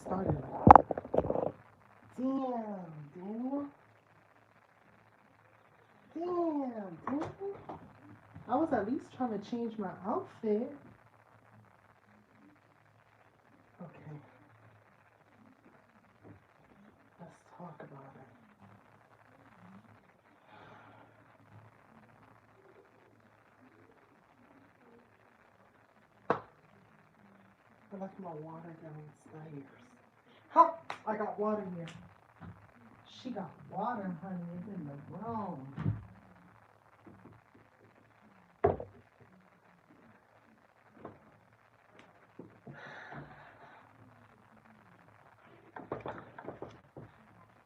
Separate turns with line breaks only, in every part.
started like damn, Daniel. Damn, Daniel. I was at least trying to change my outfit. Okay. Let's talk about it. I left my water downstairs. Huh! I got water here. She got water, honey. It's in the room.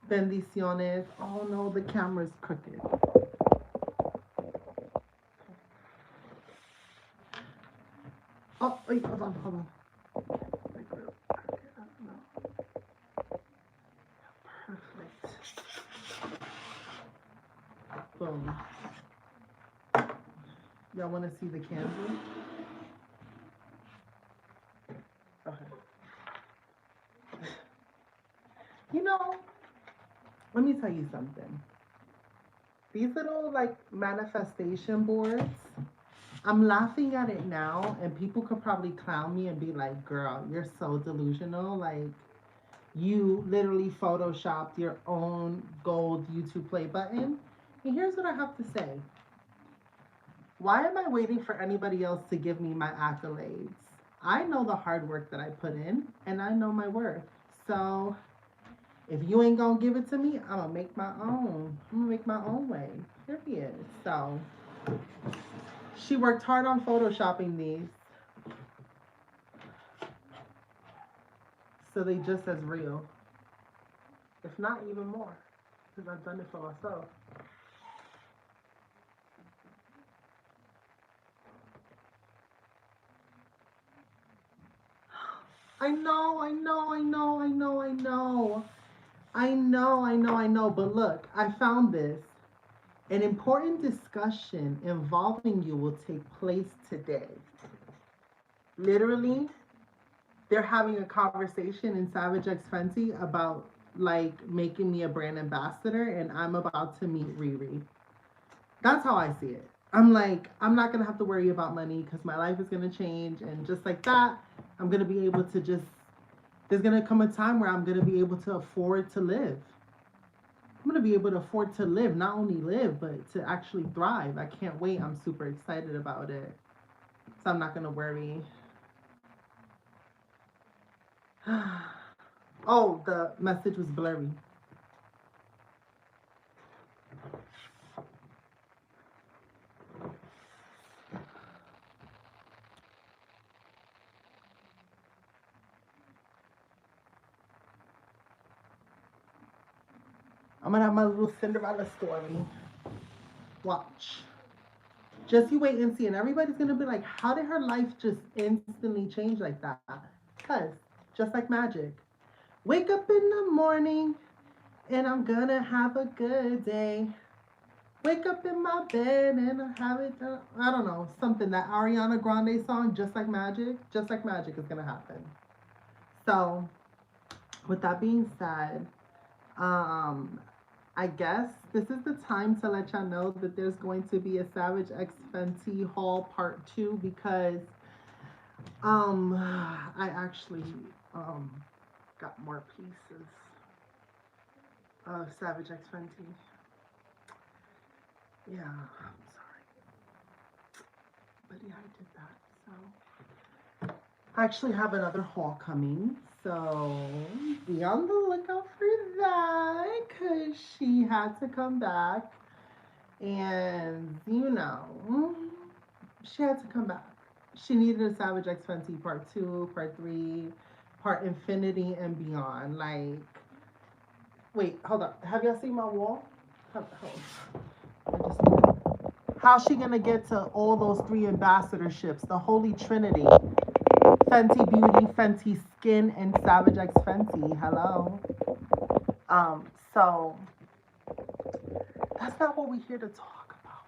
Bendiciones. Oh no, the camera's crooked. Oh, wait, hold on, hold on. Perfect. Boom. Y'all want to see the candle? Okay. You know, let me tell you something. These little like manifestation boards, I'm laughing at it now, and people could probably clown me and be like, girl, you're so delusional. Like, you literally photoshopped your own gold YouTube play button. And here's what I have to say. Why am I waiting for anybody else to give me my accolades? I know the hard work that I put in, and I know my worth. So if you ain't gonna give it to me, I'm gonna make my own. I'm gonna make my own way. Period. So she worked hard on photoshopping these, so they just as real, if not even more, because I've done it for myself. I know, I know, I know, I know, I know. I know. But look, I found this. An important discussion involving you will take place today. Literally, they're having a conversation in Savage X Fenty about like making me a brand ambassador, and I'm about to meet Riri. That's how I see it. I'm like, I'm not gonna have to worry about money because my life is gonna change, and just like that, I'm gonna be able to just. There's gonna come a time where I'm gonna be able to afford to live. I'm gonna be able to afford to live, not only live, but to actually thrive. I can't wait. I'm super excited about it. So I'm not gonna worry. Oh, the message was blurry. I'm gonna have my little Cinderella story. Watch. Just you wait and see. And everybody's gonna be like, how did her life just instantly change like that? Because just like magic. Wake up in the morning and I'm gonna have a good day. Wake up in my bed and I have it. I don't know, something, that Ariana Grande song, Just Like Magic. Just like magic is gonna happen. So, with that being said, um, I guess this is the time to let y'all know that there's going to be a Savage X Fenty haul part 2 because I actually got more pieces of Savage X Fenty. Yeah, I'm sorry. But yeah, I did that. So I actually have another haul coming. So be on the lookout for that because she had to come back. And, you know, she had to come back. She needed a Savage X Fenty part 2, part 3, part infinity and beyond. Like, wait, hold up. Have y'all seen my wall? How's she gonna get to all those 3 ambassadorships? The Holy Trinity. Fenty Beauty, Fenty Skin, and Savage X Fenty. Hello. So that's not what we're here to talk about.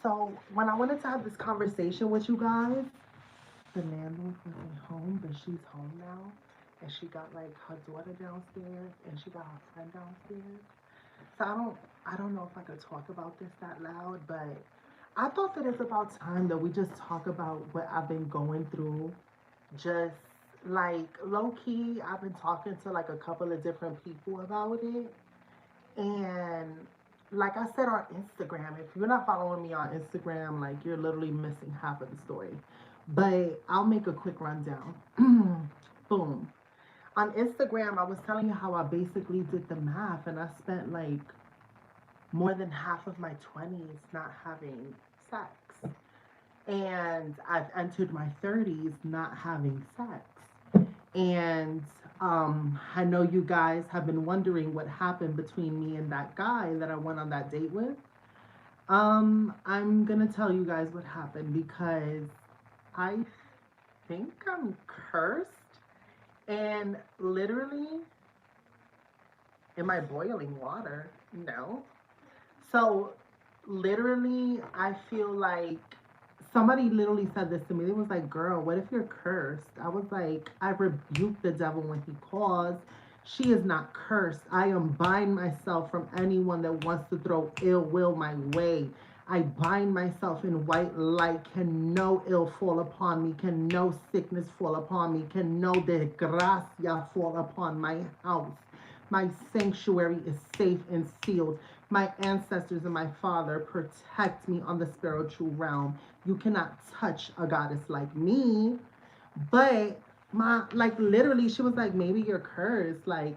So when I wanted to have this conversation with you guys, the landlord wasn't home, but she's home now. And she got like her daughter downstairs and she got her friend downstairs. So I don't know if I could talk about this that loud, but I thought that it's about time that we just talk about what I've been going through. Just like low key, I've been talking to like a couple of different people about it. And like I said on Instagram, if you're not following me on Instagram, like you're literally missing half of the story. But I'll make a quick rundown. Boom. On Instagram, I was telling you how I basically did the math and I spent like more than half of my 20s not having sex. And I've entered my 30s not having sex. And I know you guys have been wondering what happened between me and that guy that I went on that date with. I'm gonna tell you guys what happened because I think I'm cursed. And literally, am I boiling water? No. So literally, I feel like somebody literally said this to me. It was like, girl, what if you're cursed? I was like, I rebuke the devil when he calls. She is not cursed. I unbind myself from anyone that wants to throw ill will my way. I bind myself in white light. Can no ill fall upon me? Can no sickness fall upon me? Can no desgracia fall upon my house? My sanctuary is safe and sealed. My ancestors and my father protect me on the spiritual realm. You cannot touch a goddess like me. But my like literally she was like, maybe you're cursed. Like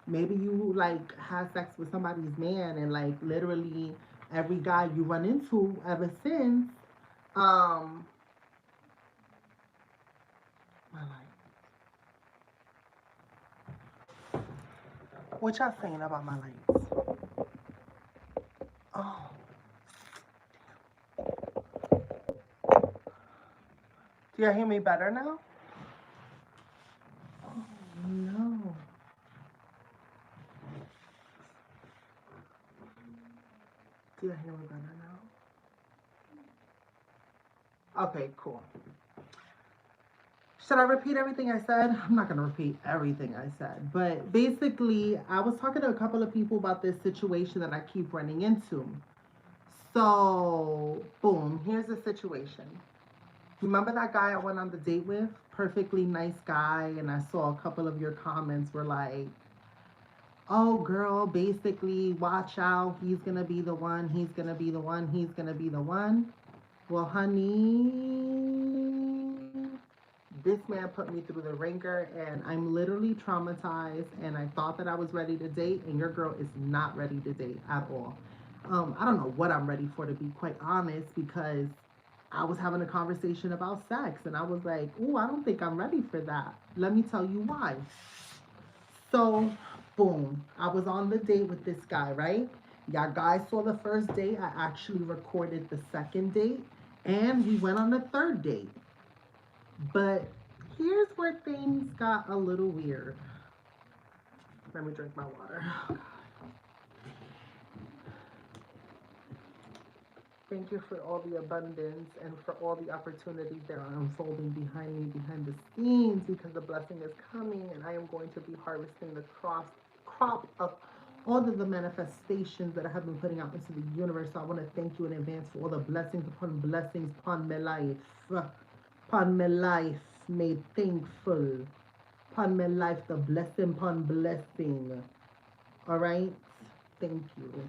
maybe you like had sex with somebody's man and like literally every guy you run into ever since, um my life. What y'all saying about my lights? Oh, do y'all hear me better now? Oh no. Do y'all hear me better now? Okay, cool. Should I repeat everything I said? I'm not going to repeat everything I said. But basically, I was talking to a couple of people about this situation that I keep running into. So, boom, here's the situation. Remember that guy I went on the date with? Perfectly nice guy. And I saw a couple of your comments were like, oh, girl, basically, watch out. He's going to be the one. He's going to be the one. He's going to be the one. Well, honey, this man put me through the ringer and I'm literally traumatized and I thought that I was ready to date and your girl is not ready to date at all. I don't know what I'm ready for, to be quite honest, because I was having a conversation about sex and I was like, oh, I don't think I'm ready for that. Let me tell you why. So, boom, I was on the date with this guy, right? Y'all guys saw the first date. I actually recorded the second date and we went on the third date. But here's where things got a little weird. Let me drink my water. Thank you for all the abundance and for all the opportunities that are unfolding behind me, behind the scenes, because the blessing is coming and I am going to be harvesting the crop of all of the manifestations that I have been putting out into the universe. So I want to thank you in advance for all the blessings upon my life. Upon my life, made thankful. Upon my life, the blessing upon blessing. All right? Thank you.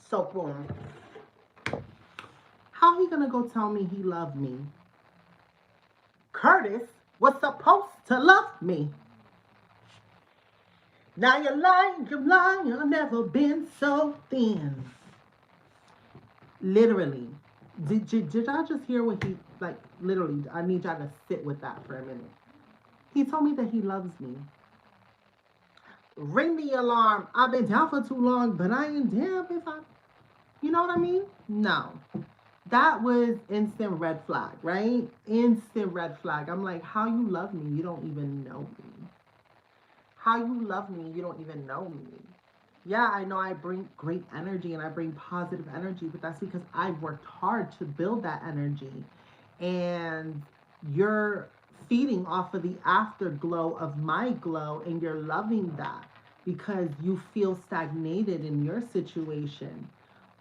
So boom. How he gonna go tell me he loved me? Curtis was supposed to love me. Now you're lying, I've never been so thin. Literally. Did y'all just hear what he, like, literally, I need y'all to sit with that for a minute. He told me that he loves me. Ring the alarm. I've been down for too long, but I ain't damn if I, you know what I mean? No. That was instant red flag, right? Instant red flag. I'm like, how you love me? You don't even know me. How you love me? You don't even know me. Yeah, I know I bring great energy and I bring positive energy, but that's because I worked hard to build that energy. And you're feeding off of the afterglow of my glow, and you're loving that because you feel stagnated in your situation.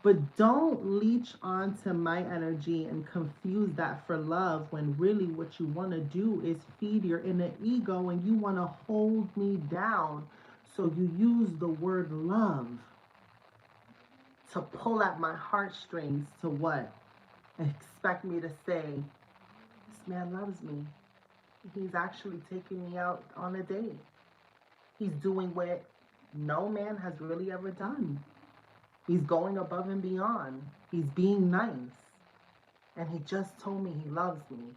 But don't leech onto my energy and confuse that for love when really what you want to do is feed your inner ego and you want to hold me down. So you use the word love to pull at my heartstrings to what? Expect me to say, this man loves me. He's actually taking me out on a date. He's doing what no man has really ever done. He's going above and beyond. He's being nice. And he just told me he loves me.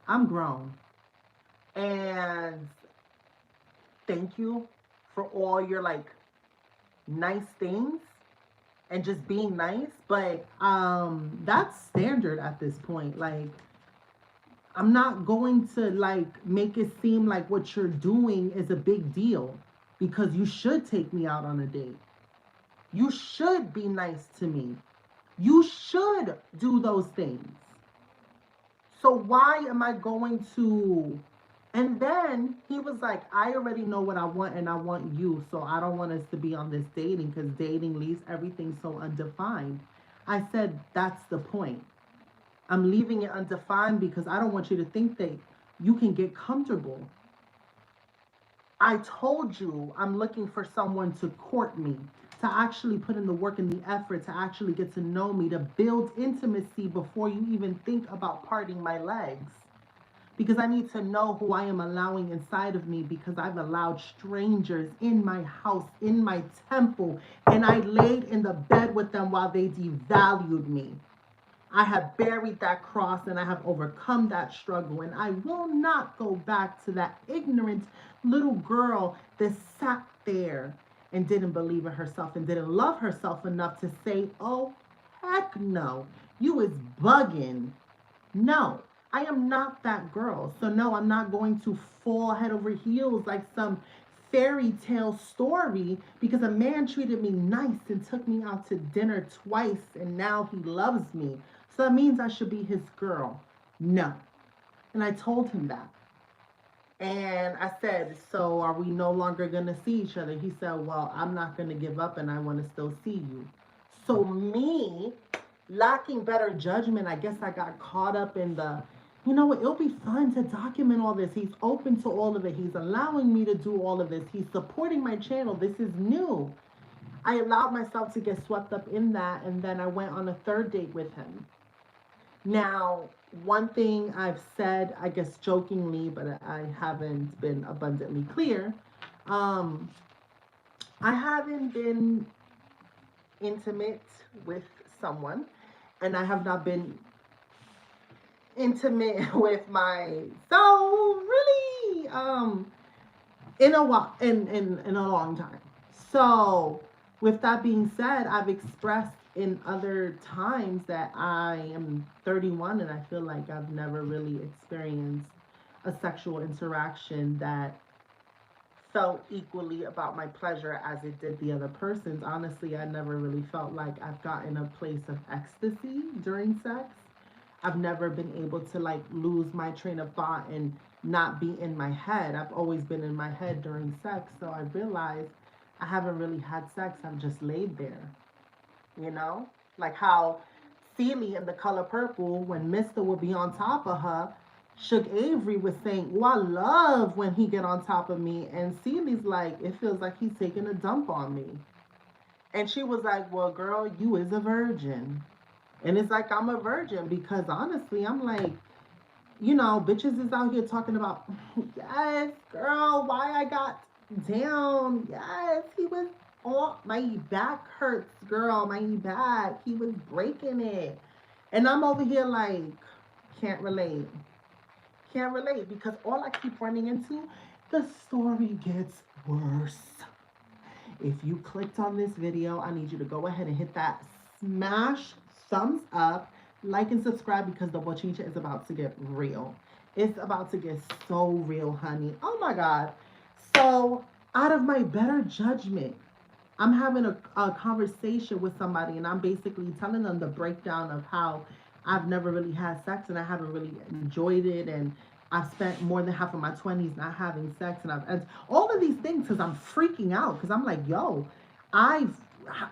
I'm grown. And thank you for all your like nice things and just being nice. But that's standard at this point. Like I'm not going to like make it seem like what you're doing is a big deal because you should take me out on a date. You should be nice to me. You should do those things. So why am I going to? And then he was like, I already know what I want and I want you. So I don't want us to be on this dating because dating leaves everything so undefined. I said, that's the point. I'm leaving it undefined because I don't want you to think that you can get comfortable. I told you I'm looking for someone to court me, to actually put in the work and the effort to actually get to know me, to build intimacy before you even think about parting my legs. Because I need to know who I am allowing inside of me because I've allowed strangers in my house, in my temple, and I laid in the bed with them while they devalued me. I have buried that cross and I have overcome that struggle. And I will not go back to that ignorant little girl that sat there and didn't believe in herself and didn't love herself enough to say, oh, heck no, you is bugging. No, I am not that girl. So, no, I'm not going to fall head over heels like some fairy tale story because a man treated me nice and took me out to dinner twice and now he loves me. So that means I should be his girl. No. And I told him that. And I said, so are we no longer going to see each other? He said, well, I'm not going to give up and I want to still see you. So, me lacking better judgment, I guess I got caught up in the, you know what, it'll be fun to document all this. He's open to all of it. He's allowing me to do all of this. He's supporting my channel. This is new. I allowed myself to get swept up in that, and then I went on a third date with him. Now, one thing I've said, I guess jokingly, but I haven't been abundantly clear, um, I haven't been intimate with someone, and I have not been intimate with my so really in a while in a long time. So with that being said, I've expressed in other times that I am 31 and I feel like I've never really experienced a sexual interaction that felt equally about my pleasure as it did the other person's. Honestly, I never really felt like I've gotten a place of ecstasy during sex. I've never been able to like lose my train of thought and not be in my head. I've always been in my head during sex. So I realized I haven't really had sex. I've just laid there, you know? Like how Celie in The Color Purple, when Mister would be on top of her, Shook Avery was saying, oh, I love when he get on top of me. And Celie's like, it feels like he's taking a dump on me. And she was like, well, girl, you is a virgin. And it's like I'm a virgin because honestly, I'm like, you know, bitches is out here talking about, yes, girl, why I got down. Yes, he was on my back hurts, girl, my back. He was breaking it. And I'm over here like, can't relate. Can't relate because all I keep running into, the story gets worse. If you clicked on this video, I need you to go ahead and hit that smash thumbs up, like and subscribe because the Bochincha is about to get real. It's about to get so real, honey. Oh my God. So, out of my better judgment, I'm having a conversation with somebody and I'm basically telling them the breakdown of how I've never really had sex and I haven't really enjoyed it, and I've spent more than half of my 20s not having sex, and all of these things because I'm freaking out because I'm like, yo, I've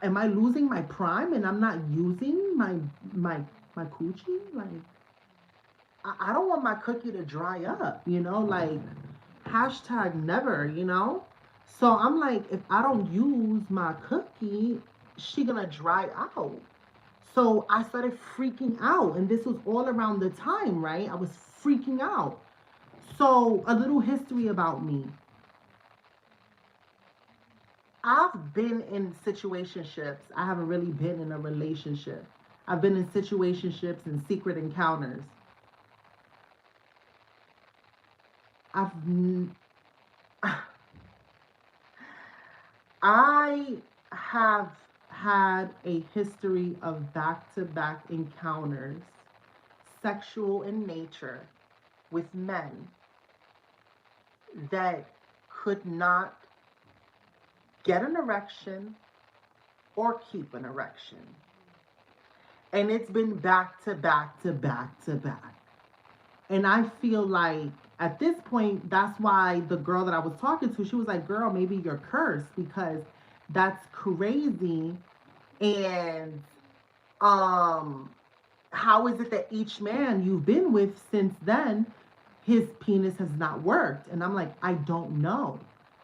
am I losing my prime and I'm not using my my coochie? Like, I don't want my cookie to dry up, like hashtag never, So I'm like, if I don't use my cookie, she gonna dry out. So I started freaking out, and this was all around the time, right? I was freaking out. So a little history about me. I've been in situationships. I haven't really been in a relationship. I've been in situationships and secret encounters. I've I have had a history of back to back encounters, sexual in nature, with men that could not get an erection or keep an erection. And it's been back to back to back to back. And I feel like at this point, that's why the girl that I was talking to, she was like, girl, maybe you're cursed because that's crazy. And um how is it that each man you've been with since then, his penis has not worked? And I'm like, I don't know.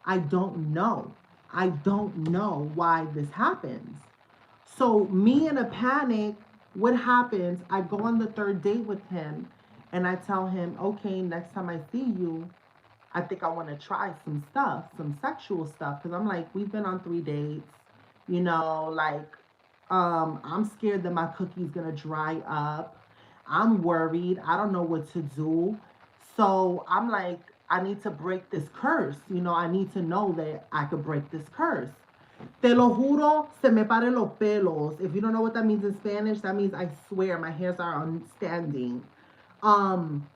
I don't know. I don't know why this happens. So me in a panic, what happens? I go on the third date with him and I tell him, okay, next time I see you, I think I want to try some stuff, some sexual stuff. Cause I'm like, we've been on 3 dates, like, I'm scared that my cookie's gonna dry up. I'm worried. I don't know what to do. So I'm like, I need to break this curse. I need to know that I could break this curse. Te lo juro, se me paren los pelos. If you don't know what that means in Spanish, that means I swear my hairs are on standing. Um,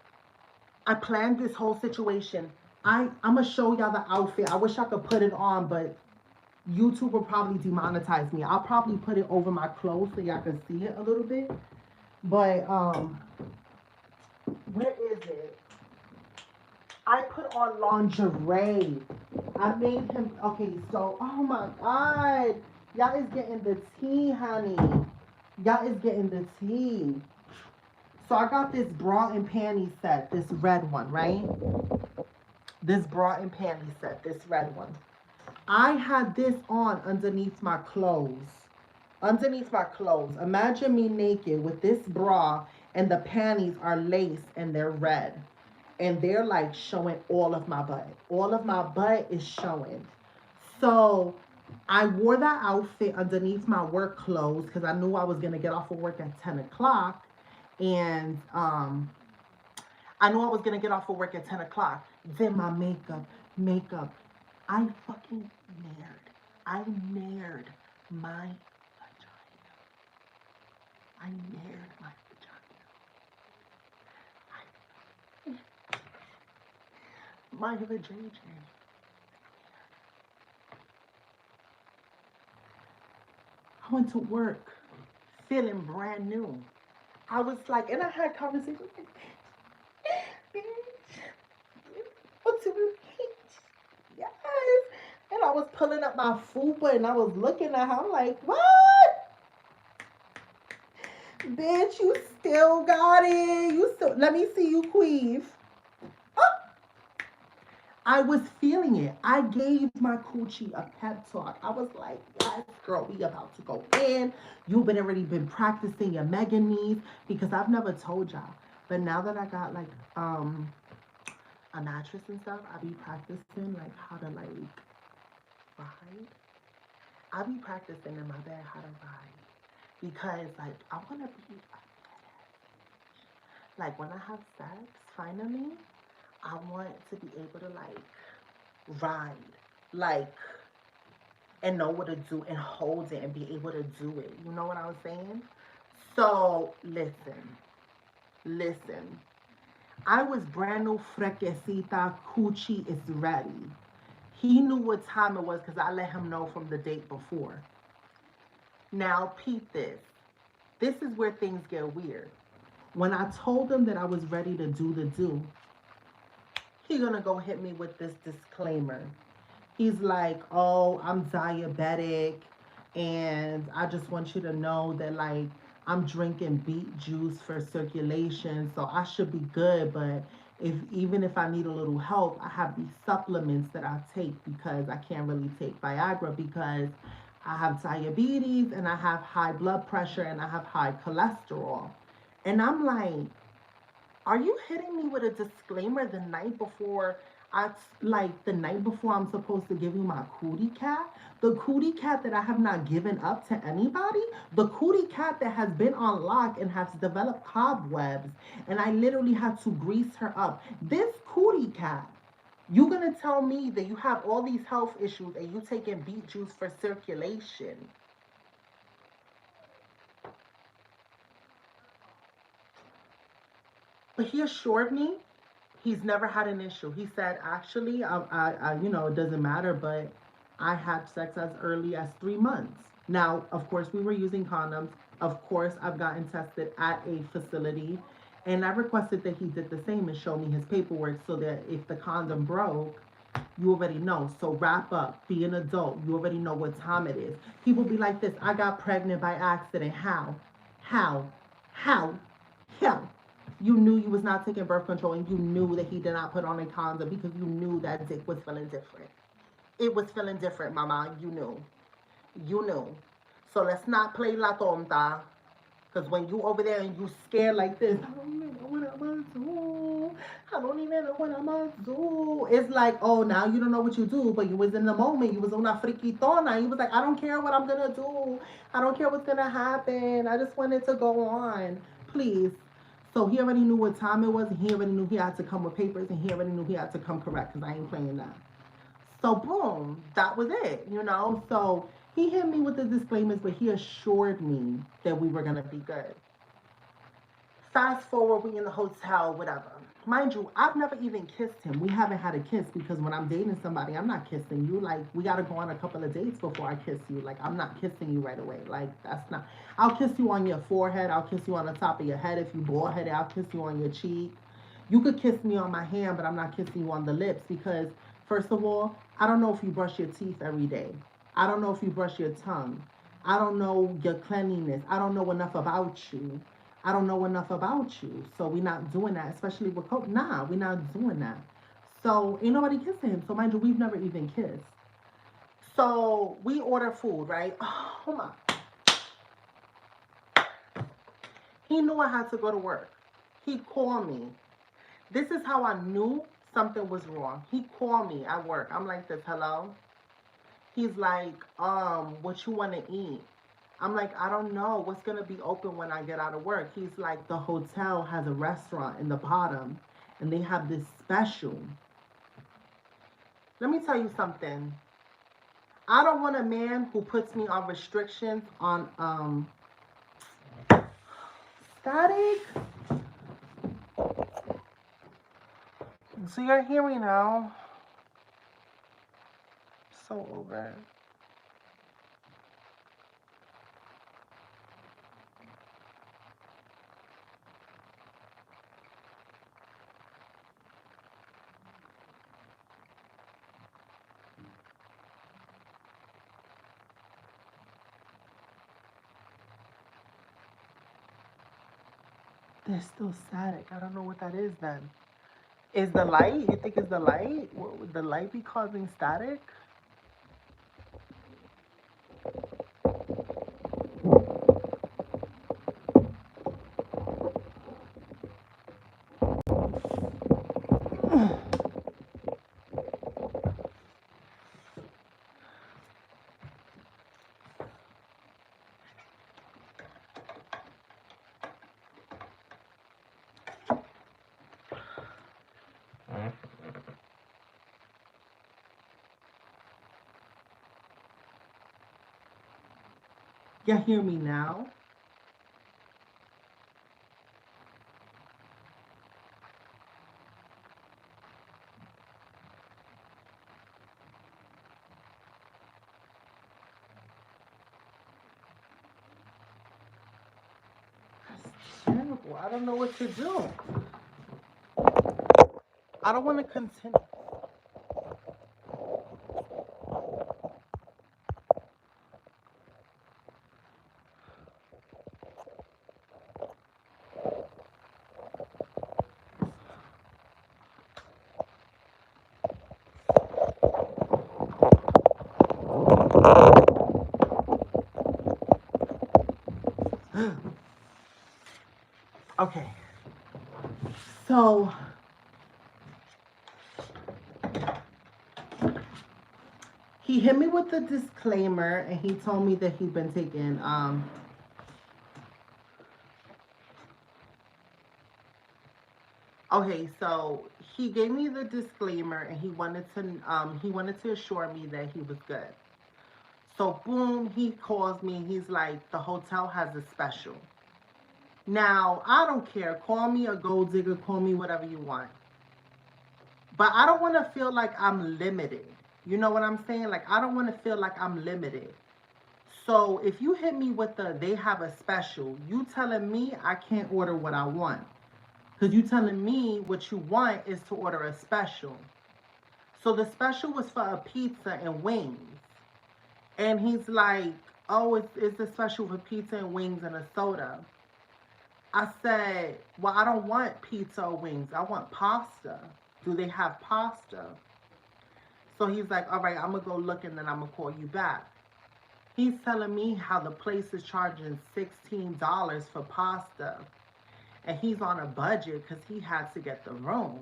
I planned this whole situation. I'm gonna show y'all the outfit. I wish I could put it on, but YouTube will probably demonetize me. I'll probably put it over my clothes so y'all can see it a little bit. But where is it? I put on lingerie. I made him okay. So oh my god, y'all is getting the tea, honey. Y'all is getting the tea. So I got this bra and panty set, this red one, right? This bra and panty set, this red one. I had this on underneath my clothes. Underneath my clothes. Imagine me naked with this bra and the panties are lace and they're red. And they're like showing all of my butt. All of my butt is showing. So I wore that outfit underneath my work clothes because I knew I was gonna get off of work at 10 o'clock. And I knew I was gonna get off of work at 10 o'clock. Then my makeup. I fucking nared. I nared my vagina. I nared my vagina. My vagina. I went to work feeling brand new. I was like, and I had conversations like, bitch, what's it, bitch? Yes. And I was pulling up my fupa and I was looking at her. I'm like, what? Bitch, you still got it. You still, let me see you queef. Oh, I was feeling it. I gave my coochie a pep talk. I was like, yes, girl, we about to go in. You've been already been practicing your mega knees because I've never told y'all. But now that I got like a mattress and stuff, I be practicing like how to like ride. I be practicing in my bed how to ride. Because like I wanna be like when I have sex, finally, I want to be able to like ride. Like and know what to do and hold it and be able to do it. You know what I was saying? So listen. I was brand new, fresquecita, coochie is ready. He knew what time it was because I let him know from the date before. Now, peep this. This is where things get weird. When I told him that I was ready to do the do, he gonna go hit me with this disclaimer. He's like, "Oh, I'm diabetic, and I just want you to know that like I'm drinking beet juice for circulation, so I should be good. But if even if I need a little help, I have these supplements that I take because I can't really take Viagra because I have diabetes and I have high blood pressure and I have high cholesterol." And I'm like, are you hitting me with a disclaimer the night before the night before I'm supposed to give you my cootie cat? The cootie cat that I have not given up to anybody? The cootie cat that has been on lock and has developed cobwebs and I literally had to grease her up. This cootie cat, you gonna tell me that you have all these health issues and you taking beet juice for circulation? But he assured me he's never had an issue. He said, actually, it doesn't matter, but I had sex as early as 3 months. Now, of course, we were using condoms. Of course, I've gotten tested at a facility. And I requested that he did the same and show me his paperwork so that if the condom broke, you already know. So wrap up, be an adult. You already know what time it is. People be like this, I got pregnant by accident. How? How? How? How? You knew you was not taking birth control and you knew that he did not put on a condom because you knew that dick was feeling different. It was feeling different, mama. You knew. You knew. So let's not play la tonta. Because when you over there and you scared like this, I don't even know what I'm going to do. I don't even know what I'm going to do. It's like, oh, now you don't know what you do, but you was in the moment. You was una friquitona. You was like, I don't care what I'm going to do. I don't care what's going to happen. I just wanted to go on. Please. So he already knew what time it was, and he already knew he had to come with papers, and he already knew he had to come correct, because I ain't playing that. So boom, that was it. So he hit me with the disclaimers, but he assured me that we were gonna be good. Fast forward, we in the hotel, whatever. Mind you, I've never even kissed him. We haven't had a kiss because when I'm dating somebody, I'm not kissing you. Like, we gotta go on a couple of dates before I kiss you. Like, I'm not kissing you right away. Like, that's not. I'll kiss you on your forehead. I'll kiss you on the top of your head if you bald headed. I'll kiss you on your cheek. You could kiss me on my hand, but I'm not kissing you on the lips because, first of all, I don't know if you brush your teeth every day. I don't know if you brush your tongue. I don't know your cleanliness. I don't know enough about you. I don't know enough about you. So we're not doing that, especially with coke. Nah, we're not doing that. So ain't nobody kissing him. So mind you, we've never even kissed. So we order food, right? Oh my. He knew I had to go to work. He called me. This is how I knew something was wrong. He called me at work. I'm like this, hello? He's like, what you want to eat? I'm like, I don't know what's gonna be open when I get out of work. He's like, the hotel has a restaurant in the bottom, and they have this special. Let me tell you something. I don't want a man who puts me on restrictions on static. So you're hearing now. So over. There's still static. I don't know what that is then. Is the light? You think it's the light? Would the light be causing static? You hear me now? uncomfortable. I don't know what to do. I don't want to continue. Okay. So he hit me with the disclaimer and he told me that he'd been taking okay, so he gave me the disclaimer and he wanted to assure me that he was good. So boom, he calls me. He's like, the hotel has a special. Now, I don't care. Call me a gold digger, call me whatever you want. But I don't want to feel like I'm limited. You know what I'm saying? Like, I don't want to feel like I'm limited. So if you hit me with the they have a special, you telling me I can't order what I want. Because you telling me what you want is to order a special. So the special was for a pizza and wings. And he's like, oh, it's a special for pizza and wings and a soda. I said, well, I don't want pizza or wings. I want pasta. Do they have pasta? So he's like, all right, I'm going to go look and then I'm going to call you back. He's telling me how the place is charging $16 for pasta. And he's on a budget because he had to get the room.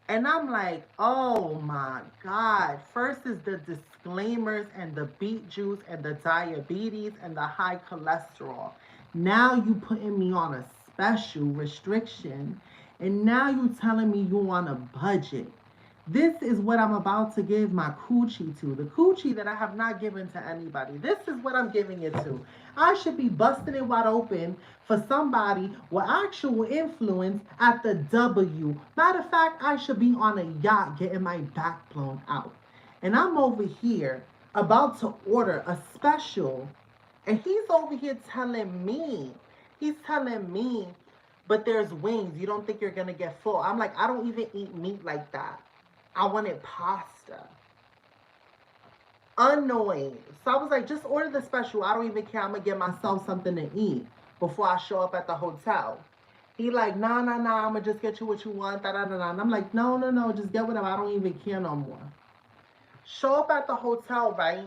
And I'm like, oh my God. First is the disclaimers and the beet juice and the diabetes and the high cholesterol. Now you putting me on a special restriction. And now you telling me you on a budget. This is what I'm about to give my coochie to. The coochie that I have not given to anybody. This is what I'm giving it to. I should be busting it wide open for somebody with actual influence at the W. Matter of fact, I should be on a yacht getting my back blown out. And I'm over here about to order a special. And he's over here he's telling me, but there's wings. You don't think you're going to get full. I'm like, I don't even eat meat like that. I wanted pasta. Annoying. So I was like, just order the special. I don't even care. I'm going to get myself something to eat before I show up at the hotel. He like, nah, I'm going to just get you what you want. Da, da, da, da. And I'm like, no. Just get whatever. I don't even care no more. Show up at the hotel, right?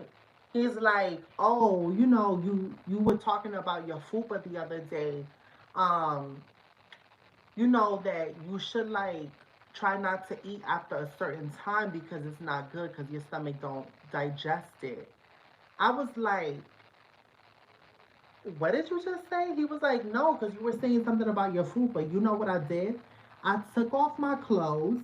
He's like, oh, you were talking about your fupa the other day. Um, you know that you should like try not to eat after a certain time because it's not good because your stomach don't digest it. I was like, what did you just say? He was like, no, because you were saying something about your fupa. You know what I did? I took off my clothes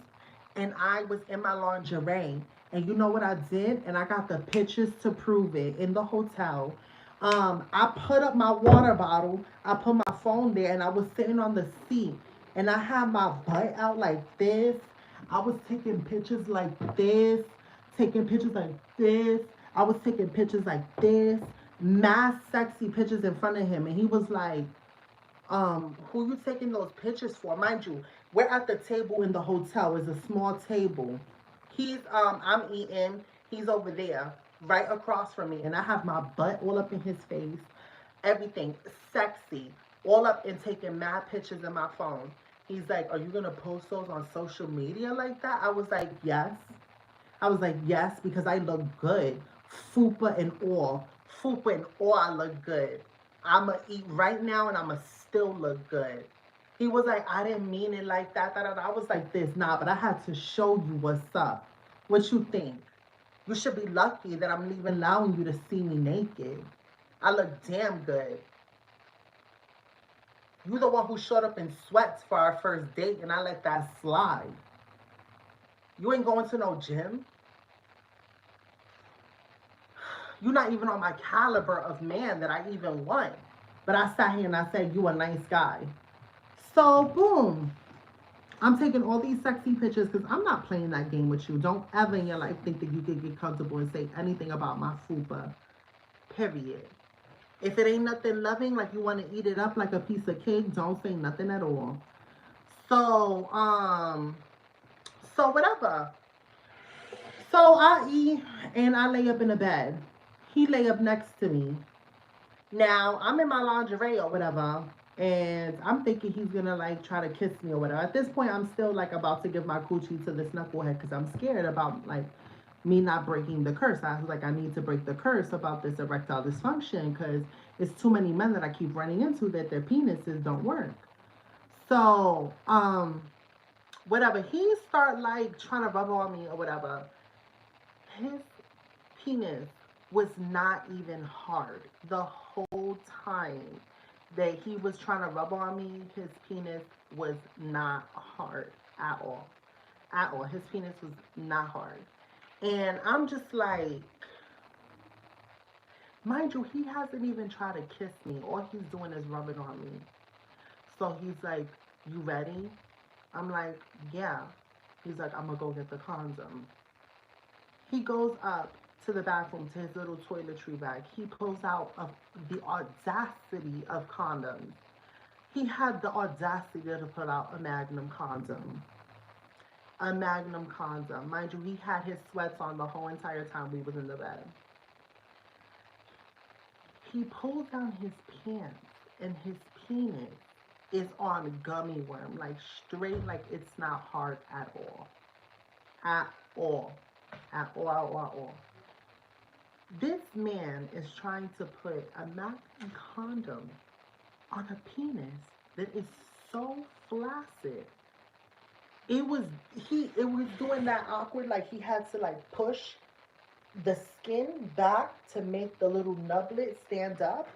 and I was in my lingerie. And you know what I did? And I got the pictures to prove it in the hotel. I put up my water bottle. I put my phone there and I was sitting on the seat. And I had my butt out like this. I was taking pictures like this. Taking pictures like this. I was taking pictures like this. Mass sexy pictures in front of him. And he was like, who you taking those pictures for? Mind you, we're at the table in the hotel. It's a small table. I'm eating. He's over there, right across from me. And I have my butt all up in his face. Everything sexy. All up and taking mad pictures in my phone. He's like, are you going to post those on social media like that? I was like, yes. I was like, yes, because I look good. Fupa and all. Fupa and all, I look good. I'm going to eat right now and I'm going to still look good. He was like, I didn't mean it like that. I was like this. Nah, but I had to show you what's up. What you think? You should be lucky that I'm even allowing you to see me naked. I look damn good. You the one who showed up in sweats for our first date and I let that slide. You ain't going to no gym. You're not even on my caliber of man that I even want. But I sat here and I said, you a nice guy. So, boom. I'm taking all these sexy pictures because I'm not playing that game with you. Don't ever in your life think that you can get comfortable and say anything about my fupa. Period. If it ain't nothing loving, like you want to eat it up like a piece of cake, don't say nothing at all. So, whatever. So I eat and I lay up in the bed. He lay up next to me. Now I'm in my lingerie or whatever, and I'm thinking he's gonna like try to kiss me or whatever. At this point, I'm still like about to give my coochie to this knucklehead because I'm scared about like me not breaking the curse. I was like, I need to break the curse about this erectile dysfunction because it's too many men that I keep running into that their penises don't work. So, whatever. He start like trying to rub on me or whatever. His penis was not even hard the whole time that he was trying to rub on me. His penis was not hard at all. At all. His penis was not hard. And I'm just like, mind you, he hasn't even tried to kiss me. All he's doing is rubbing on me. So he's like, you ready? I'm like, yeah. He's like, I'm gonna go get the condom. He goes up to the bathroom to his little toiletry bag. He pulls out the audacity of condoms. He had the audacity to pull out a Magnum condom. A Magnum condom. Mind you, he had his sweats on the whole entire time we was in the bed. He pulls down his pants and his penis is on gummy worm. Like straight, like it's not hard at all. At all. At all, at all, at all. This man is trying to put a Magnum condom on a penis that is so flaccid. It was it was doing that awkward, like he had to like push the skin back to make the little nublet stand up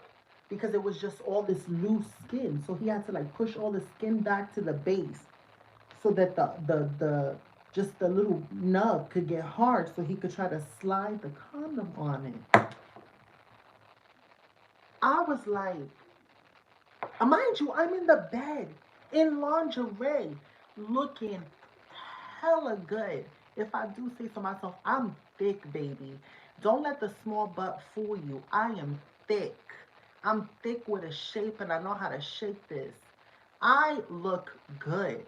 because it was just all this loose skin. So he had to like push all the skin back to the base so that the just the little nub could get hard so he could try to slide the condom on it. I was like, mind you, I'm in the bed in lingerie looking hella good. If I do say so myself, I'm thick, baby. Don't let the small butt fool you. I am thick. I'm thick with a shape and I know how to shape this. I look good.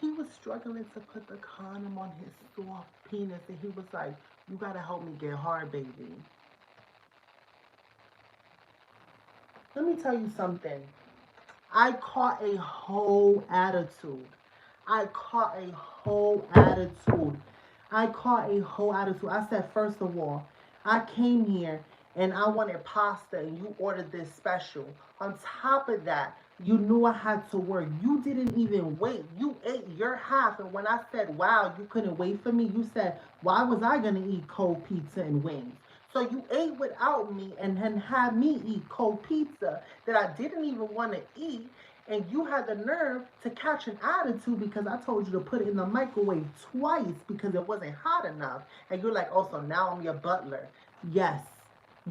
He was struggling to put the condom on his soft penis and he was like, you gotta help me get hard, baby. Let me tell you something. I caught a whole attitude. I caught a whole attitude. I caught a whole attitude. I said, first of all, I came here and I wanted pasta and you ordered this special. On top of that, you knew I had to work. You didn't even wait. You ate your half. And when I said, wow, you couldn't wait for me, you said, why was I going to eat cold pizza and wings? So you ate without me and then had me eat cold pizza that I didn't even want to eat. And you had the nerve to catch an attitude because I told you to put it in the microwave twice because it wasn't hot enough. And you're like, oh, so now I'm your butler. Yes.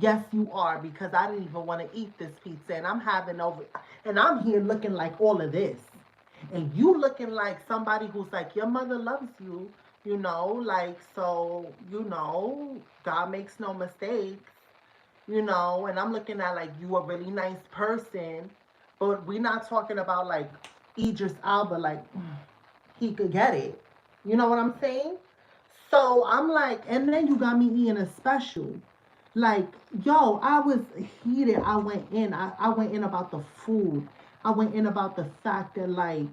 Yes, you are because I didn't even want to eat this pizza and I'm having over, and I'm here looking like all of this. And you looking like somebody who's like, your mother loves you, like, so, God makes no mistakes, and I'm looking at like you a really nice person, but we're not talking about like Idris Alba, like he could get it. You know what I'm saying? So I'm like, and then you got me eating a special. Like, yo, I was heated. I went in. I went in about the food. I went in about the fact that like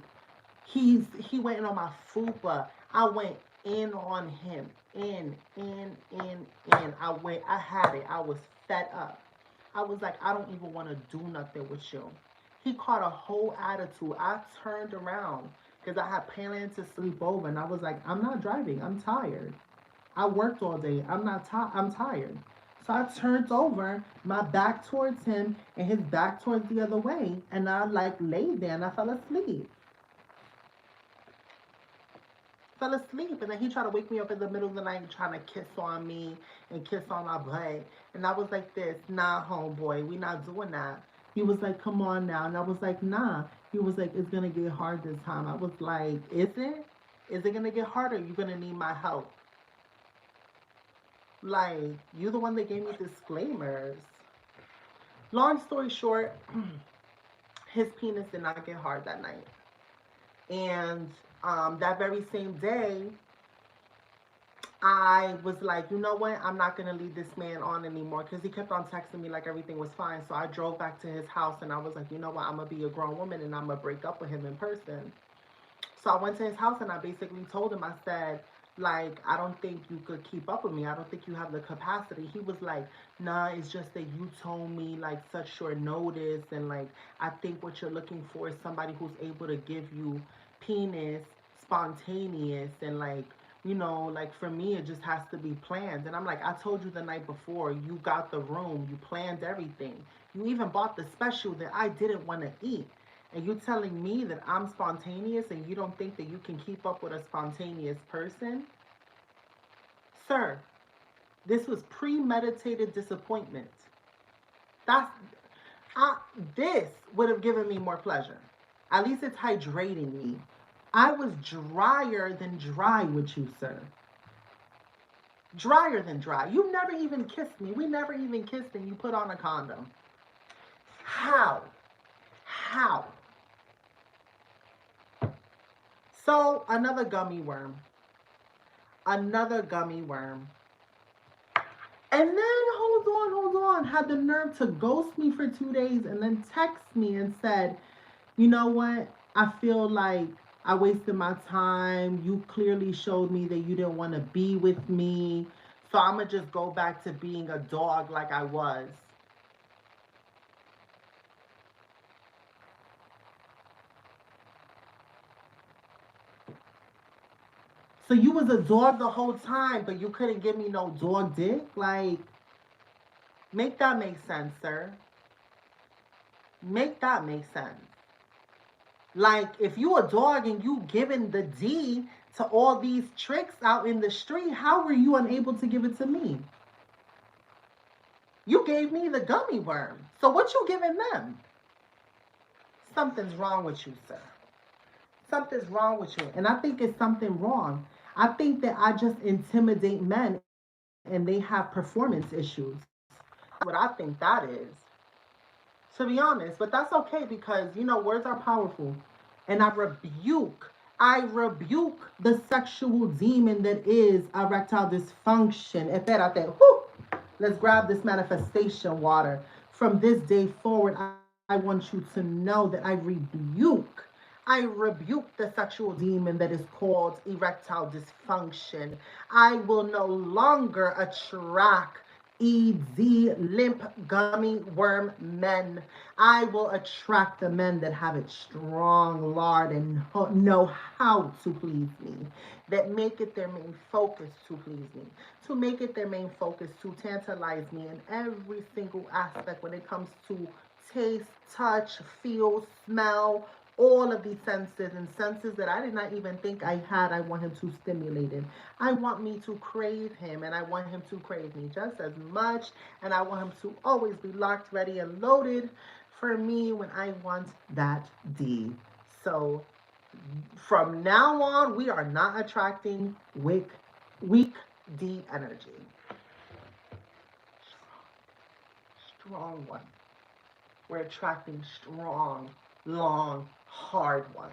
he went in on my fupa. I went in on him. In. I had it. I was fed up. I was like, I don't even want to do nothing with you. He caught a whole attitude. I turned around because I had planned to sleep over and I was like, I'm not driving. I'm tired. I worked all day. I'm tired. So I turned over, my back towards him and his back towards the other way, and I like laid there and I fell asleep. Fell asleep, and then he tried to wake me up in the middle of the night trying to kiss on me and kiss on my butt. And I was like this, nah, homeboy, we not doing that. He was like, come on now. And I was like, nah. He was like, it's gonna get hard this time. I was like, is it? Is it gonna get harder? You're gonna need my help. Like, you're the one that gave me disclaimers. Long story short, his penis did not get hard that night. And that very same day, I was like, you know what? I'm not going to lead this man on anymore because he kept on texting me like everything was fine. So I drove back to his house and I was like, you know what? I'm going to be a grown woman and I'm going to break up with him in person. So I went to his house and I basically told him, I said, like, I don't think you could keep up with me. I don't think you have the capacity. He was like, nah, it's just that you told me like such short notice. And like, I think what you're looking for is somebody who's able to give you penis, spontaneous, and like, like for me, it just has to be planned. And I'm like, I told you the night before, you got the room, you planned everything. You even bought the special that I didn't want to eat. And you telling me that I'm spontaneous and you don't think that you can keep up with a spontaneous person? Sir, this was premeditated disappointment. That's I, this would have given me more pleasure. At least it's hydrating me. I was drier than dry with you, sir. Drier than dry. You never even kissed me. We never even kissed and you put on a condom. How? How? So, another gummy worm. Another gummy worm. And then, hold on, had the nerve to ghost me for 2 days and then text me and said, you know what? I feel like I wasted my time. You clearly showed me that you didn't want to be with me. So I'm going to just go back to being a dog like I was. So you was a dog the whole time, but you couldn't give me no dog dick? Like, make that make sense, sir. Make that make sense. Like, if you a dog and you giving the D to all these tricks out in the street, how were you unable to give it to me? You gave me the gummy worm. So what you giving them? Something's wrong with you, sir. Something's wrong with you. And I think it's something wrong. I think that I just intimidate men and they have performance issues. What I think that is. To be honest, but that's okay because words are powerful. And I rebuke the sexual demon that is erectile dysfunction. Espérate. Whew. Let's grab this manifestation water. From this day forward, I want you to know that I rebuke the sexual demon that is called erectile dysfunction. I will no longer attract easy, limp, gummy worm men. I will attract the men that have it strong, lard, and know how to please me. That make it their main focus to please me. To make it their main focus to tantalize me in every single aspect when it comes to taste, touch, feel, smell, all of these senses and senses that I did not even think I had. I want him to stimulate it. I want me to crave him and I want him to crave me just as much. And I want him to always be locked, ready, and loaded for me when I want that D. So from now on, we are not attracting weak D energy. Strong one. We're attracting strong, long, hard ones.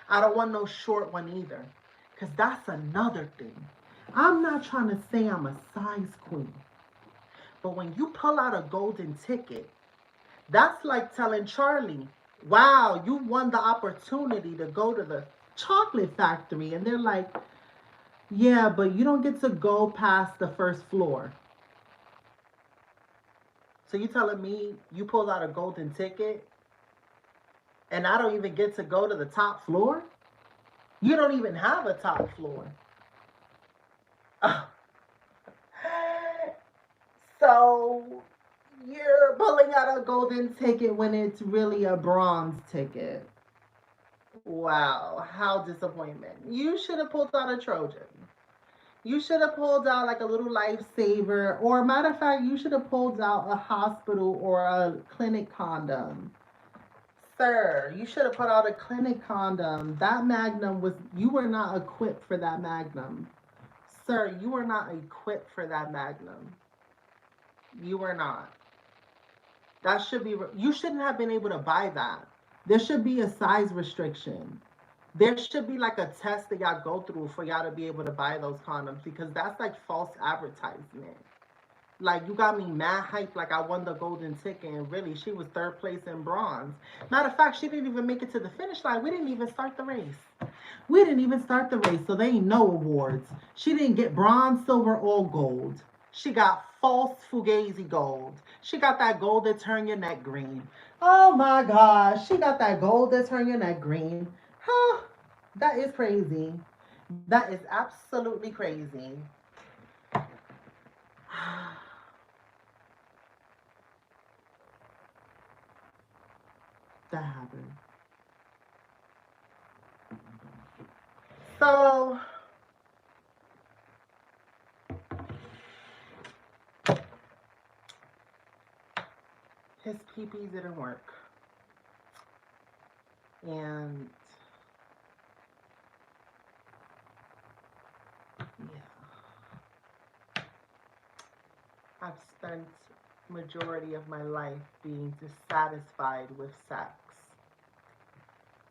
I don't want no short one either. Because that's another thing. I'm not trying to say I'm a size queen. But when you pull out a golden ticket, that's like telling Charlie, wow, you won the opportunity to go to the chocolate factory. And they're like, yeah, but you don't get to go past the first floor. So you telling me you pulled out a golden ticket and I don't even get to go to the top floor? You don't even have a top floor. So you're pulling out a golden ticket when it's really a bronze ticket. Wow, how disappointment. You should have pulled out a Trojan. You should have pulled out like a little lifesaver, or matter of fact, you should have pulled out a hospital or a clinic condom. Sir, you should have put out a clinic condom. That magnum was, you were not equipped for that magnum. Sir, you were not equipped for that magnum. You were not. That should be, you shouldn't have been able to buy that. There should be a size restriction. There should be like a test that y'all go through for y'all to be able to buy those condoms, because that's like false advertisement. Like, you got me mad hype like I won the golden ticket, and really she was third place in bronze. Matter of fact, she didn't even make it to the finish line. We didn't even start the race. We didn't even start the race, so they ain't no awards. She didn't get bronze, silver, or gold. She got false fugazi gold. She got that gold that turn your neck green. Oh my gosh, she got that gold that turn your neck green. Huh? That is crazy. That is absolutely crazy. That happened. So his pee-pee didn't work. And yeah, I've spent majority of my life being dissatisfied with sex.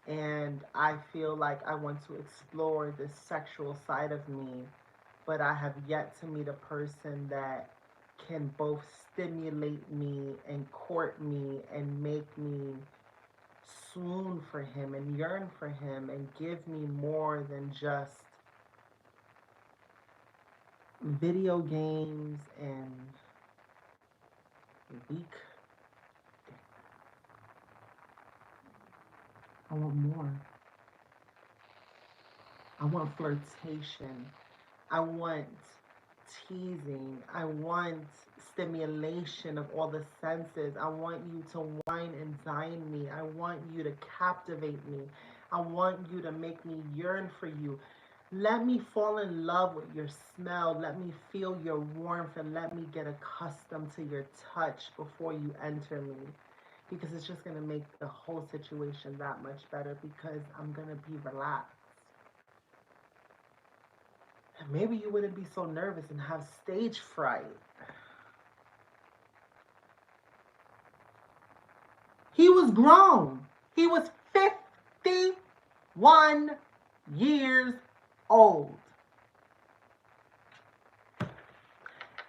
And I feel like I want to explore this sexual side of me, but I have yet to meet a person that can both stimulate me and court me and make me swoon for him and yearn for him and give me more than just video games and weak. I want more. I want flirtation. I want teasing. I want stimulation of all the senses. I want you to wine and dine me. I want you to captivate me. I want you to make me yearn for you. Let me fall in love with your smell. Let me feel your warmth and let me get accustomed to your touch before you enter me. Because it's just going to make the whole situation that much better because I'm going to be relaxed. And maybe you wouldn't be so nervous and have stage fright. He was grown. He was 51 years old.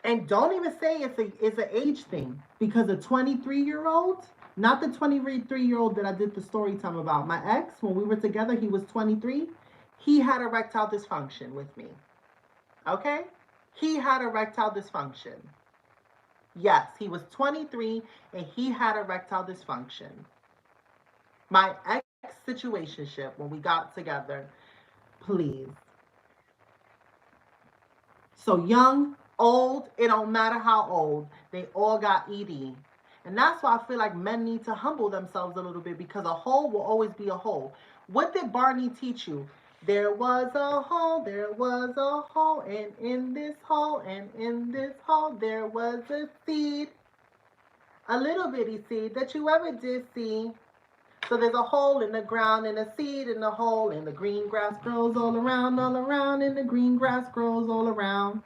And don't even say it's an age thing, because a 23-year-old, not the 23-year-old that I did the story time about. My ex, when we were together, he was 23. He had erectile dysfunction with me. Okay? He had erectile dysfunction. Yes, he was 23 and he had erectile dysfunction. My ex situationship, when we got together, please. So young, old, it don't matter how old, they all got ED. And that's why I feel like men need to humble themselves a little bit, because a hole will always be a hole. What did Barney teach you? There was a hole, and in this hole, there was a seed. A little bitty seed that you ever did see. So there's a hole in the ground and a seed in the hole, and the green grass grows all around, and the green grass grows all around.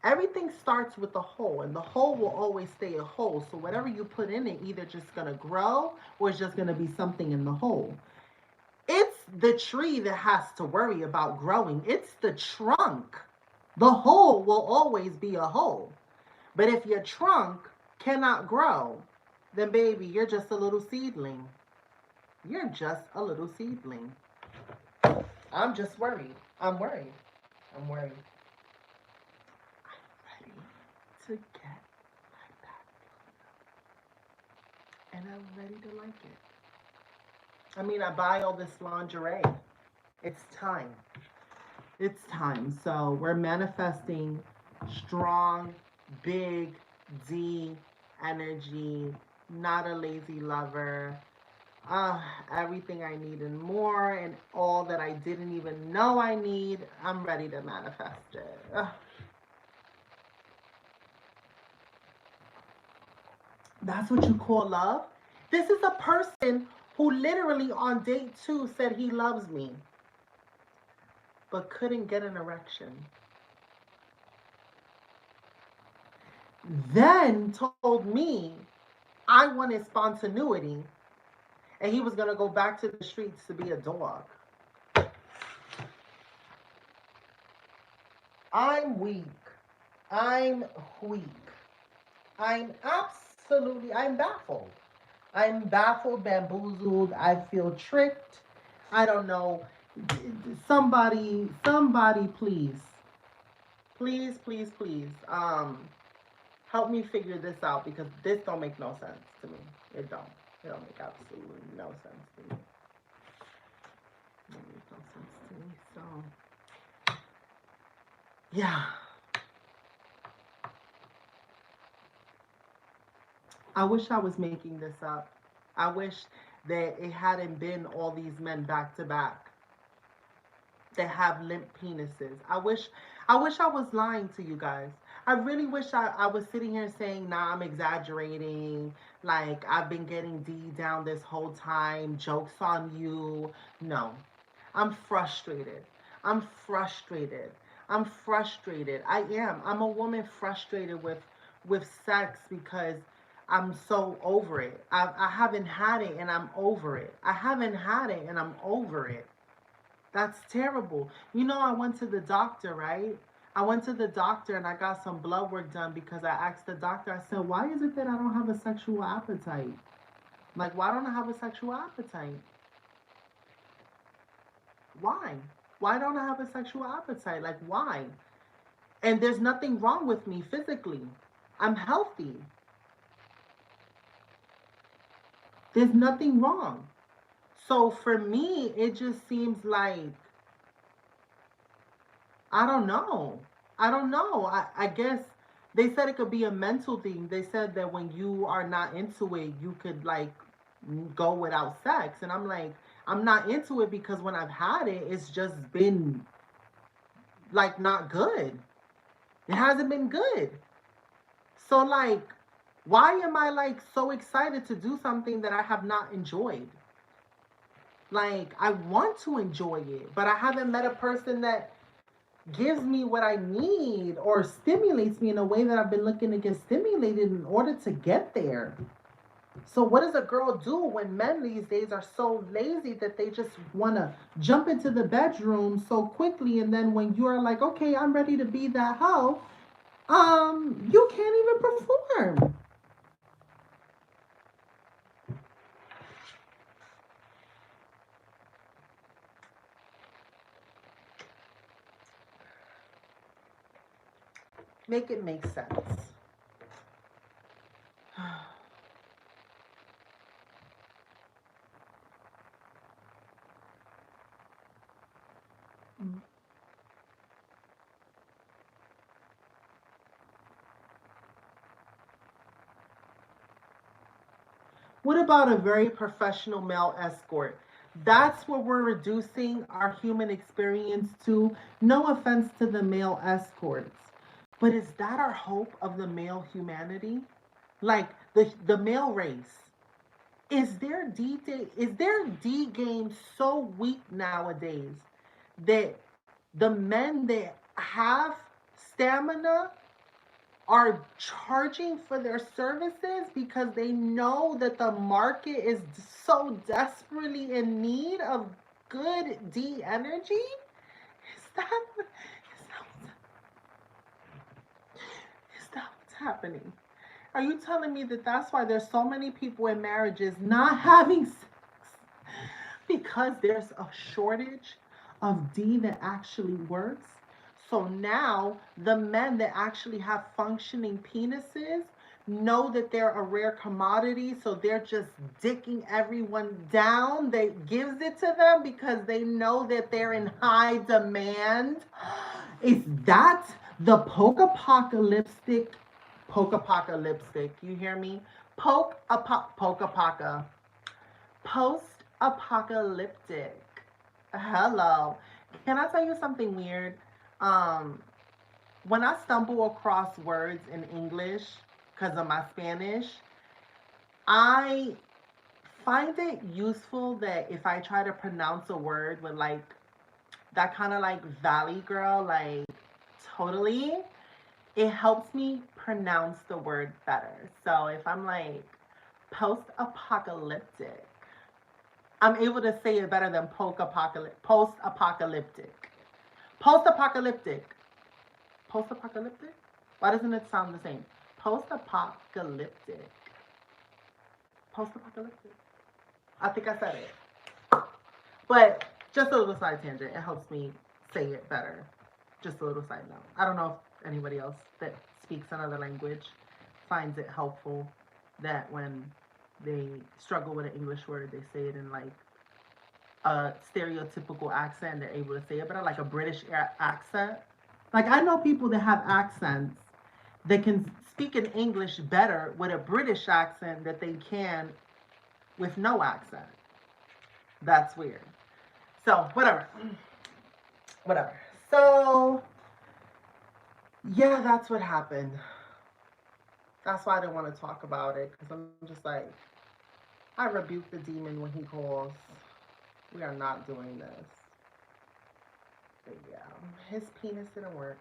Everything starts with a hole, and the hole will always stay a hole. So whatever you put in it, either just gonna grow or it's just gonna be something in the hole. It's the tree that has to worry about growing. It's the trunk. The hole will always be a hole. But if your trunk cannot grow, then baby, you're just a little seedling. You're just a little seedling. I'm just worried. I'm worried. I'm worried. I'm ready to get my back. And I'm ready to like it. I mean, I buy all this lingerie. It's time. It's time. So we're manifesting strong, big D energy, not a lazy lover. Everything I need and more, and all that I didn't even know I need, I'm ready to manifest it. That's what you call love? This is a person who literally on date 2 said he loves me, but couldn't get an erection. Then told me I wanted spontaneity, and he was going to go back to the streets to be a dog. I'm weak. I'm weak. I'm baffled. I'm baffled, bamboozled. I feel tricked. I don't know. Somebody, please, please, help me figure this out because this don't make no sense to me. It don't. It don't make absolutely no sense to me. It don't make no sense to me. So, yeah. I wish I was making this up. I wish that it hadn't been all these men back to back that have limp penises. I wish I was lying to you guys. I really wish I was sitting here saying, nah, I'm exaggerating. Like, I've been getting D down this whole time. Joke's on you. No. I'm frustrated. I'm frustrated. I'm frustrated. I am. I'm a woman frustrated with sex because I'm so over it. I haven't had it and I'm over it. I haven't had it and I'm over it. That's terrible. You know, I went to the doctor, right? I went to the doctor and I got some blood work done because I asked the doctor, I said, why is it that I don't have a sexual appetite? Like, why don't I have a sexual appetite? Why? Why don't I have a sexual appetite? Like, why? And there's nothing wrong with me physically. I'm healthy. There's nothing wrong. So for me, it just seems like, I don't know. I don't know. I guess they said it could be a mental thing. They said that when you are not into it, you could like go without sex. And I'm like, I'm not into it because when I've had it, it's just been like not good. It hasn't been good. So like, why am I like so excited to do something that I have not enjoyed? Like, I want to enjoy it, but I haven't met a person that gives me what I need or stimulates me in a way that I've been looking to get stimulated in order to get there. So what does a girl do when men these days are so lazy that they just want to jump into the bedroom so quickly, and then when you're like, okay, I'm ready to be that hoe, you can't even perform. Make it make sense. What about a very professional male escort? That's what we're reducing our human experience to. No offense to the male escorts, but is that our hope of the male humanity? Like the male race. Is their game so weak nowadays that the men that have stamina are charging for their services because they know that the market is so desperately in need of good D energy? Is that what's happening? Are you telling me that that's why there's so many people in marriages not having sex because there's a shortage of D that actually works? So now the men that actually have functioning penises know that they're a rare commodity, so they're just dicking everyone down that gives it to them because they know that they're in high demand. Is that the poke apocalyptic? You hear me? Poke post apocalyptic. Hello. Can I tell you something weird? Um, when I stumble across words in English because of my Spanish, I find it useful that if I try to pronounce a word with like that kind of like valley girl, like totally, it helps me pronounce the word better. So if I'm like Post-apocalyptic. I'm able to say it better than post-apocalyptic. Post-apocalyptic. Post-apocalyptic? Why doesn't it sound the same? Post-apocalyptic. Post-apocalyptic. I think I said it. But just a little side tangent. It helps me say it better. Just a little side note. I don't know if anybody else that speaks another language finds it helpful that when they struggle with an English word, they say it in like a stereotypical accent. They're able to say it better, like a British accent. Like I know people that have accents that can speak in English better with a British accent that they can with no accent. That's weird. So whatever. Whatever. So yeah, that's what happened. That's why I didn't want to talk about it, because I'm just like, I rebuke the demon when he calls. We are not doing this. But yeah, his penis didn't work.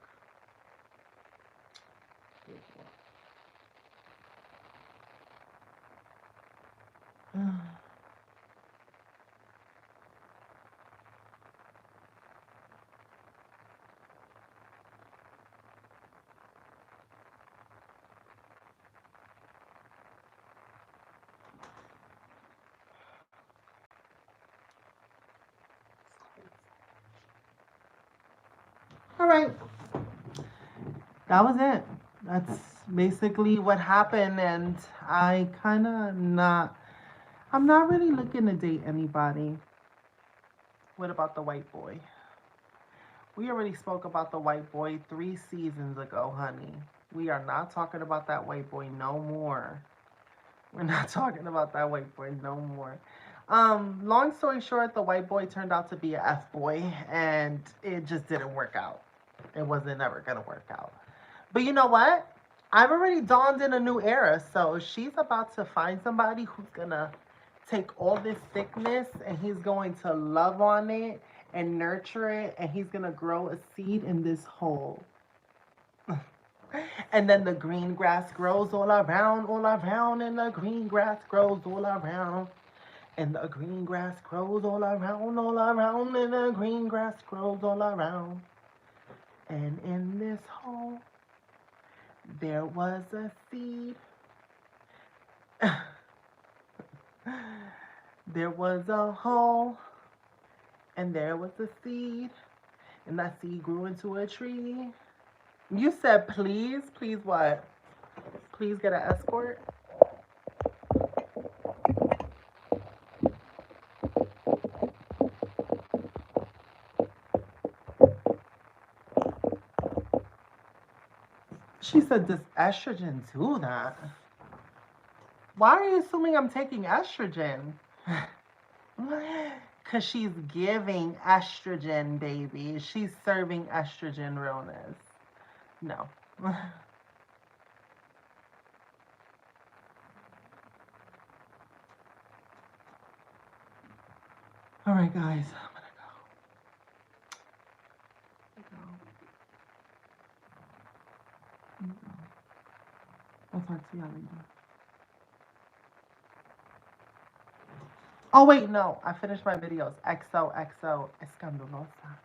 All right. That was it. That's basically what happened. And I'm not really looking to date anybody. What about the white boy? We already spoke about the white boy 3 seasons ago, honey. We are not talking about that white boy no more. We're not talking about that white boy no more. Long story short, the white boy turned out to be a F boy, and it just didn't work out. It wasn't ever gonna work out. But you know what? I've already dawned in a new era, so she's about to find somebody who's gonna take all this sickness and he's going to love on it and nurture it, and he's gonna grow a seed in this hole. And then the green grass grows all around, and the green grass grows all around. And the green grass grows all around, and the green grass grows all around. And in this hole, there was a seed. There was a hole, and there was a seed, and that seed grew into a tree. You said please? Please what? Please get an escort? She said, does estrogen do that? Why are you assuming I'm taking estrogen? Because she's giving estrogen, baby. She's serving estrogen realness. No. All right, guys. I'm going to go. I'll talk to y'all later. Oh, wait, no. I finished my videos. XOXO Escandalosa.